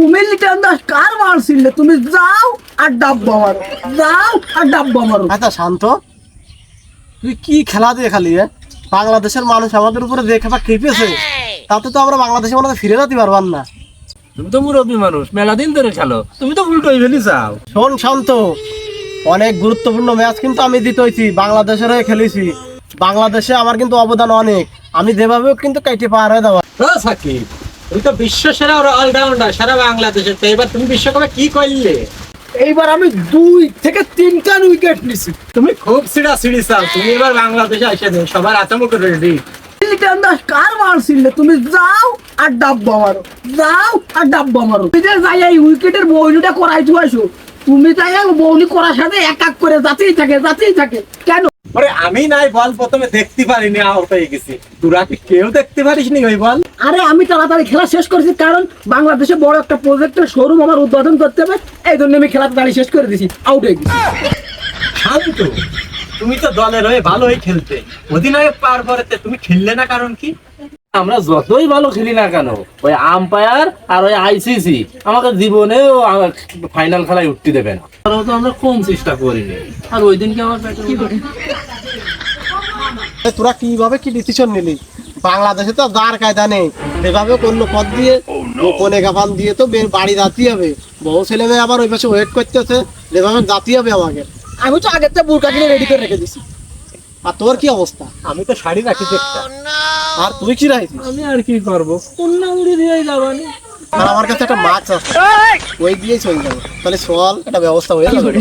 তুমি লিটন দাস কার মারছিলে? তুমি যাও আর ডাব্বা মারো, যাও আর ডাব্বা মারো। আচ্ছা শান্ত, তুই কি খেলা দিয়ে খালি? বাংলাদেশের মানুষ আমাদের উপরে যে খেপা খেপেছে, তাতে তো আমরা বাংলাদেশে মনে হয় ফিরে যেতে পারবার না। তুমি তো মুরব্বী মানুষ, মেলা দিন ধরে খেলো, তুমি তো উল্টোই ফেলি চাও। শোন শান্ত, অনেক গুরুত্বপূর্ণ ম্যাচ কিন্তু আমি জিতে হয়েছি, বাংলাদেশের হয়ে খেলেছি। বাংলাদেশে আমার কিন্তু অবদান অনেক, আমি যেভাবে কিন্তু কাইটে পার হয়ে দেওয়া। সাকিব, তুমি তো বিশ্ব সেরা অলরাউন্ডার সারা বাংলাদেশের, তো এবার তুমি বিশ্বকাপে কি করলে? এইবার আমি 2 থেকে 3টা উইকেট নিছি। তুমি খুব সিড়া সিড়ি চাও, তুমি এবার বাংলাদেশে এসে দিন, সবার আচমক রেডি। লিটন দাস কার মারছিলে? তুমি যাও আর ডাব্বা মারো, যাও আর ডাব্বা মারো। তুমি যে যাই এই উইকেটের বৌলিটা করাই তো আসো, তুমি যাই বৌলি করার সাথে এক এক করে যাতেই থাকে কেন? আরে আমি নাই বল প্রথমে দেখতে পারিনি, আউট হয়ে গেছি। তোরা কি কেউ দেখতে পারিসনি ওই বল? আরে আমি তাড়াতাড়ি খেলা শেষ করেছি, কারণ বাংলাদেশে বড় একটা প্রজেক্টের শোরুম আমার উদ্বোধন করতে হবে, এই জন্য আমি খেলা তাড়াতাড়ি শেষ করে দিয়েছি, আউট হয়ে গেছি। শান্ত, তুমি তো দলের হয়ে ভালোই খেলতে, অধিনায়ক পার পরেতে তুমি খেললে না, কারণ কি? আমরা যতই ভালো খেলি না কেন, ওই আম্পায়ার আর ওই আইসিসি আমাকে জীবনেও ফাইনাল খেলায় উঠতে দেবে না। তারাও তো আমরা কম চেষ্টা করিনি, আর ওই দিনকে আমার কি করে তোরা কিভাবে কি ডিসিশন নিলি? বাংলাদেশে তো যার কায়দা নেই, এভাবে কোনো পথ দিয়ে কোনে গাফান দিয়ে তো বাড়ি যাতে হবে। বহু ছেলে মেয়ে আবার ওই পাশে ওয়েট করতেছে, এভাবে যাতে হবে আমাকে। আমি তো আগের থেকে বুরকা কিনে রেডি করে রেখে দিছি। আর তোর কি অবস্থা? আমি তো শাড়ি রাখি একটা। আর তুই কি রাখিস? আমি আর কি করবো, কন্যা উড়ি দিয়ে যাবানি। আর আমার কাছে একটা মাছ আছে, ওই দিয়েই চলে যাবো। তাহলে চল, একটা ব্যবস্থা হয়ে যাবে।